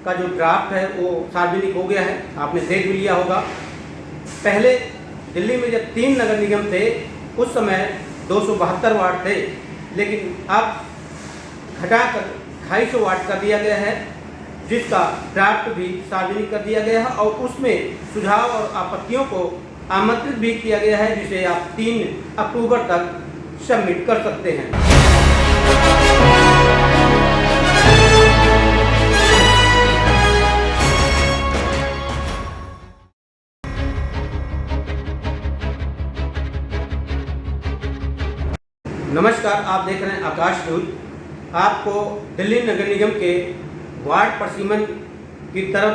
का जो ड्राफ्ट है वो सार्वजनिक हो गया है, आपने देख भी लिया होगा। पहले दिल्ली में जब 3 नगर निगम थे उस समय 272 वार्ड थे, लेकिन अब घटाकर 250 वार्ड कर दिया गया है, जिसका ड्राफ्ट भी सार्वजनिक कर दिया गया है और उसमें सुझाव और आपत्तियों को आमंत्रित भी किया गया है, जिसे आप 3 अक्टूबर तक सबमिट कर सकते हैं। नमस्कार, आप देख रहे हैं आकाश न्यूज। आपको दिल्ली नगर निगम के वार्ड परिसीमन की तरफ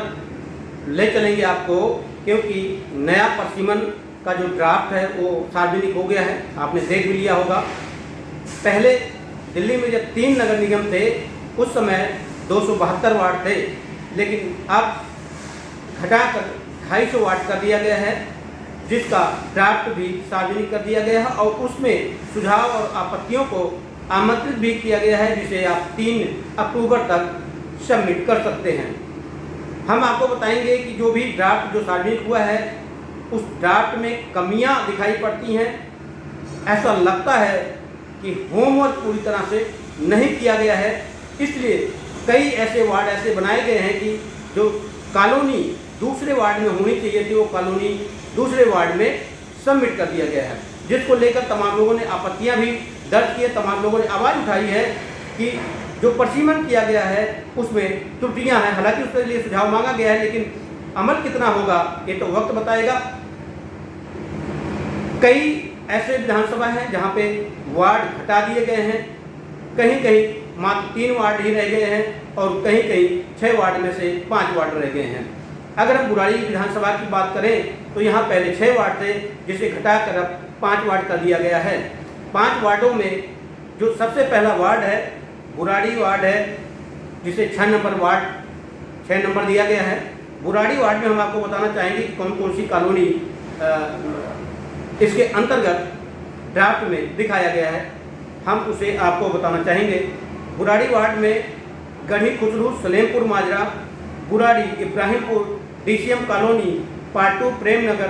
ले चलेंगे आपको, क्योंकि नया परिसीमन का जो ड्राफ्ट है वो सार्वजनिक हो गया है, आपने देख भी लिया होगा। पहले दिल्ली में जब 3 नगर निगम थे उस समय 272 वार्ड थे, लेकिन अब घटाकर 250 वार्ड कर दिया गया है, जिसका ड्राफ्ट भी सार्वजनिक कर दिया गया है और उसमें सुझाव और आपत्तियों को आमंत्रित भी किया गया है, जिसे आप 3 अक्टूबर तक सबमिट कर सकते हैं। हम आपको बताएंगे कि जो भी ड्राफ्ट जो सार्वजनिक हुआ है उस ड्राफ्ट में कमियां दिखाई पड़ती हैं। ऐसा लगता है कि होमवर्क पूरी तरह से नहीं किया गया है, इसलिए कई ऐसे वार्ड ऐसे बनाए गए हैं कि जो कॉलोनी दूसरे वार्ड में होनी चाहिए थी वो कॉलोनी दूसरे वार्ड में सबमिट कर दिया गया है, जिसको लेकर तमाम लोगों ने आपत्तियां भी दर्ज की है। तमाम लोगों ने आवाज़ उठाई है कि जो परिसीमन किया गया है उसमें त्रुटियां हैं। हालांकि उसके लिए सुझाव मांगा गया है, लेकिन अमल कितना होगा ये तो वक्त बताएगा। कई ऐसे विधानसभा हैं जहां पे वार्ड घटा दिए गए हैं, कहीं कहीं मात्र 3 वार्ड ही रह गए हैं और कहीं कहीं 6 वार्ड में से 5 वार्ड रह गए हैं। अगर हम बुराड़ी विधानसभा की बात करें तो यहाँ पहले 6 वार्ड थे, जिसे घटाकर अब 5 वार्ड कर दिया गया है। 5 वार्डों में जो सबसे पहला वार्ड है बुराड़ी वार्ड है, जिसे 6 नंबर दिया गया है। बुराड़ी वार्ड में हम आपको बताना चाहेंगे कि कौन कौन सी कॉलोनी इसके अंतर्गत ड्राफ्ट में दिखाया गया है, हम उसे आपको बताना चाहेंगे। बुराड़ी वार्ड में Garhi Khusru, Salempur Majra, Burari, Ibrahimpur, DCM colony, part 2 Prem Nagar,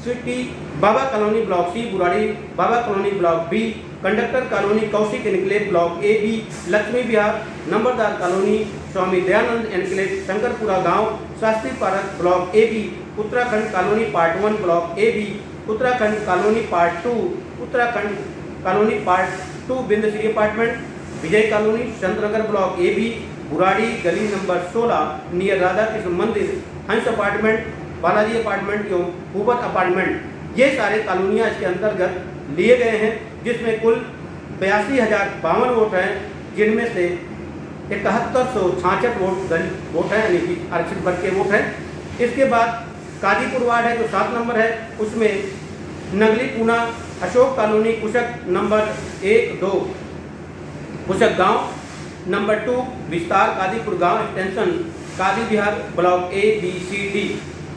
city, Baba colony block C, Burari, Baba colony block B, conductor colony, Kaushik enclave block AB, Laxmi Vihar, Nambardar colony, Swami Dayanand enclave, Shankarpura गांव, Shastri park block AB, Uttarakhand colony part 1 block AB, Uttarakhand colony part 2, Uttarakhand colony part 2 Bindshri apartment, Vijay colony, Santnagar block AB, Burari गली number 16 near Radha Krishna मंदिर, हंस apartment, Balaji apartment एवं Bhupat apartment, ये सारे कॉलोनियाँ इसके अंतर्गत लिए गए हैं, जिसमें कुल 82,052 वोट हैं, जिनमें से 7166 वोट हैं, यानी कि आरक्षित वर्ग के वोट हैं। इसके बाद कादीपुर वार्ड है जो 7 नंबर है, उसमें नगली पूना, अशोक कॉलोनी, कुशक नंबर 1-2, कुशक गांव, नंबर 2 विस्तार कादीपुर गांव एक्सटेंशन, कादी विहार block ABCD,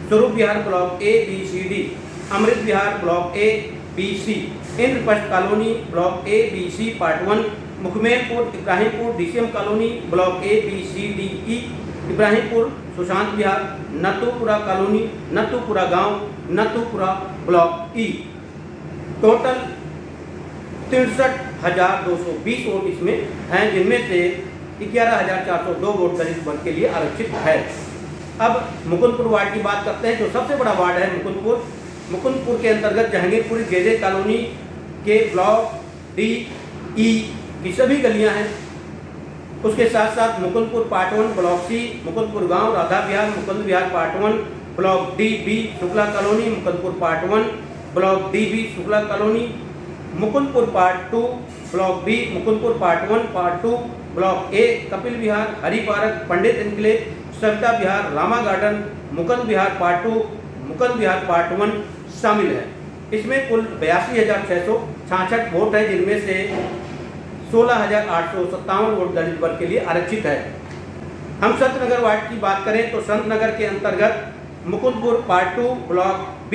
Swaroop Vihar block ABCD, Amrit Vihar block ABC, Indraprastha colony block ABC part 1, Mukhmerpur, Ibrahimpur, DCM colony block ABCDE, Ibrahimpur, Sushant Vihar, Natupura colony, Natupura गांव, Natupura block E। Total 63,220 vote इसमें हैं, जिनमें से 11,402 वोट दलित वर्ग के लिए आरक्षित है। अब मुकुंदपुर वार्ड की बात करते हैं, जो सबसे बड़ा वार्ड है मुकुंदपुर। मुकुंदपुर के अंतर्गत जहांगीरपुर जेजे कॉलोनी के ब्लॉक D, E की सभी गलियां हैं। उसके साथ साथ Mukundpur part 1 block C, Mukundpur गांव, Radha Vihar, Mukund Vihar part 1 block DB, Shukla colony, Mukundpur part 1 block DB, Shukla colony, Mukundpur part 2 block B, Mukundpur part 1 part 2 block A, Kapil Vihar, Hari park, Pandit enclave, Savita Vihar, Rama garden, Mukund Vihar part 2, Mukund Vihar part 1 शामिल है। इसमें कुल 82,666 वोट है, जिनमें से 16,857 वोट दलित वर्ग के लिए आरक्षित है। हम संतनगर वार्ड की बात करें तो संतनगर के अंतर्गत Mukundpur part 2 block B,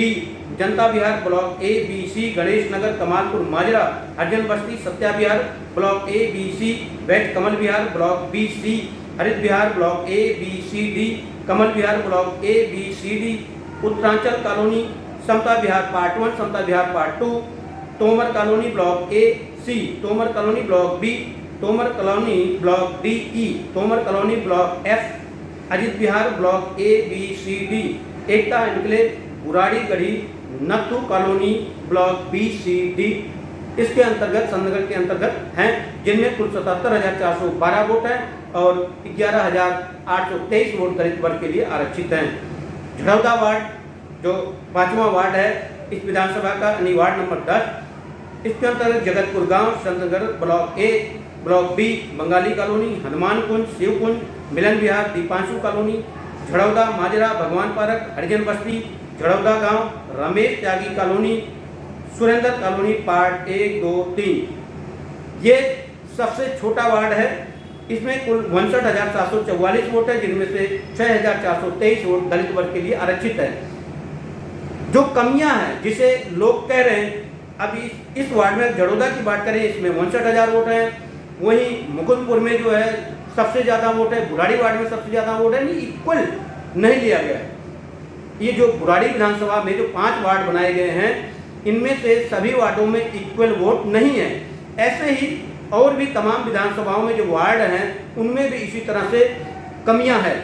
Janata Vihar block ABC, Ganesh Nagar, Kamalpur Majra, Harijan Basti, Satya Vihar block ABC, west Kamal Vihar block BC, Harit Vihar block A B C D, Kamal Vihar block A B C D, Uttaranchal colony, Samta Vihar part 1, Samta Vihar part 2, Tomar colony block A C, Tomar colony block B, Tomar colony block D E, Tomar colony block F, Ajit Vihar block A B C D, Ekta enclave Burari Garhi Nathu colony block B C D इसके अंतर्गत संनगर के अंतर्गत हैं, जिनमें कुल 77,412 vote हैं और 11,823 vote दलित वर्ग के लिए आरक्षित हैं। झड़ौदा वार्ड जो 5वां वार्ड है इस विधानसभा का, यानी वार्ड नंबर 10, इसके अंतर्गत जगतपुर गांव, Santnagar block A, block B Bengali colony, Hanuman Kunj, Shiv Kunj, Milan Vihar, Deepanshu colony, Jharoda Majra, Bhagwan park, Harijan Basti, Jharoda गांव, Ramesh Tyagi colony, Surendra colony part 1, 2, 3। ये सबसे छोटा वार्ड है, इसमें कुल 59,744 वोट है, जिनमें से 6,423 वोट दलित वर्ग के लिए आरक्षित है। जो कमियां हैं जिसे लोग कह रहे हैं, अभी इस वार्ड में झड़ौदा की बात करें, इसमें 59,000 वोट हैं, वहीं मुकुंदपुर में जो है सबसे ज़्यादा वोट है, बुराड़ी वार्ड में सबसे ज़्यादा वोट है, नहीं इक्वल नहीं लिया गया है। ये जो बुराड़ी विधानसभा में जो 5 वार्ड बनाए गए हैं, इनमें से सभी वार्डों में इक्वल वोट नहीं है। ऐसे ही और भी तमाम विधानसभाओं में जो वार्ड हैं उनमें भी इसी तरह से कमियां हैं।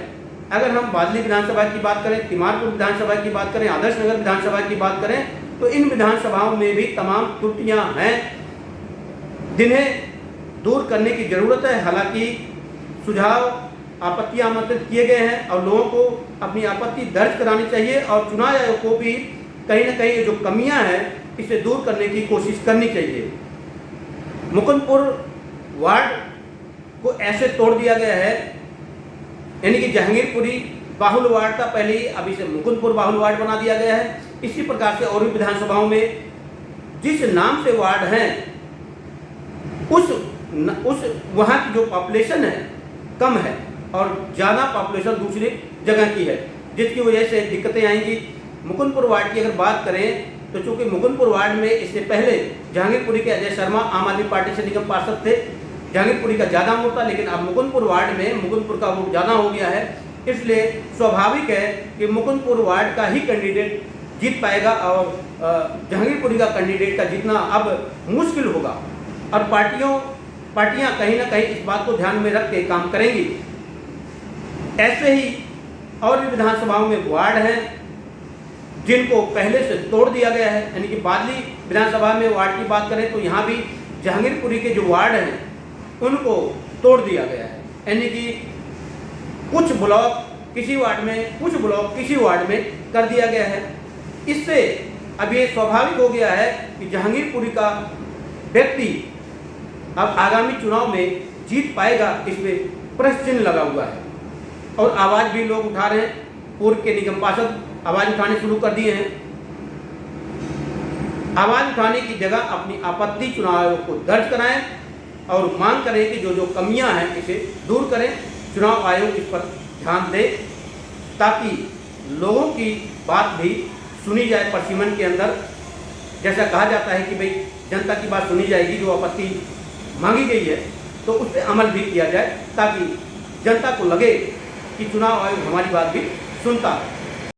अगर हम बादली विधानसभा की बात करें, तिमारपुर विधानसभा की बात करें, आदर्श नगर विधानसभा की बात करें, तो इन विधानसभाओं में भी तमाम त्रुटियां हैं जिन्हें दूर करने की जरूरत है। हालांकि सुझाव, आपत्तियां आमंत्रित किए गए हैं और लोगों को अपनी आपत्ति दर्ज करानी चाहिए और चुनाव आयोग को भी कहीं ना कहीं जो कमियां हैं इसे दूर करने की कोशिश करनी चाहिए। मुकुंदपुर वार्ड को ऐसे तोड़ दिया गया है, यानी कि जहांगीरपुरी बाहुल वार्ड था पहले ही, अब इसे मुकुंदपुर बाहुल वार्ड बना दिया गया है। इसी प्रकार से और भी विधानसभाओं में जिस नाम से वार्ड हैं उस वहाँ की जो पॉपुलेशन है कम है और ज़्यादा पॉपुलेशन दूसरी जगह की है, जिसकी वजह से दिक्कतें आएंगी। मुकुंदपुर वार्ड की अगर बात करें तो चूंकि मुकुंदपुर वार्ड में इससे पहले जहांगीरपुरी के अजय शर्मा आम आदमी पार्टी से निगम पार्षद थे, जहांगीरपुरी का ज़्यादा वोट था, लेकिन अब मुकुंदपुर वार्ड में मुकुंदपुर का वोट ज़्यादा हो गया है, इसलिए स्वाभाविक है कि मुकुंदपुर वार्ड का ही कैंडिडेट जीत पाएगा और जहांगीरपुरी का कैंडिडेट का जीतना अब मुश्किल होगा। और पार्टियां कहीं ना कहीं इस बात को ध्यान में रख के काम करेंगी। ऐसे ही और भी विधानसभाओं में वार्ड हैं जिनको पहले से तोड़ दिया गया है, यानी कि बादली विधानसभा में वार्ड की बात करें तो यहाँ भी जहांगीरपुरी के जो वार्ड हैं उनको तोड़ दिया गया है, यानी कि कुछ ब्लॉक किसी वार्ड में, कुछ ब्लॉक किसी वार्ड में कर दिया गया है। इससे अब ये स्वाभाविक हो गया है कि जहांगीरपुरी का व्यक्ति अब आगामी चुनाव में जीत पाएगा, इसमें प्रश्न चिन्ह लगा हुआ है। और आवाज़ भी लोग उठा रहे हैं, पूर्व के निगम पार्षद आवाज़ उठाने शुरू कर दिए हैं। आवाज़ उठाने की जगह अपनी आपत्ति चुनाव आयोग को दर्ज कराएं और मांग करें कि जो जो कमियां हैं इसे दूर करें। चुनाव आयोग इस पर ध्यान दे ताकि लोगों की बात भी सुनी जाए। परसिमन के अंदर जैसा कहा जाता है कि भाई जनता की बात सुनी जाएगी, जो आपत्ति मांगी गई है तो उस पर अमल भी किया जाए ताकि जनता को लगे कि चुनाव आयोग हमारी बात भी सुनता है।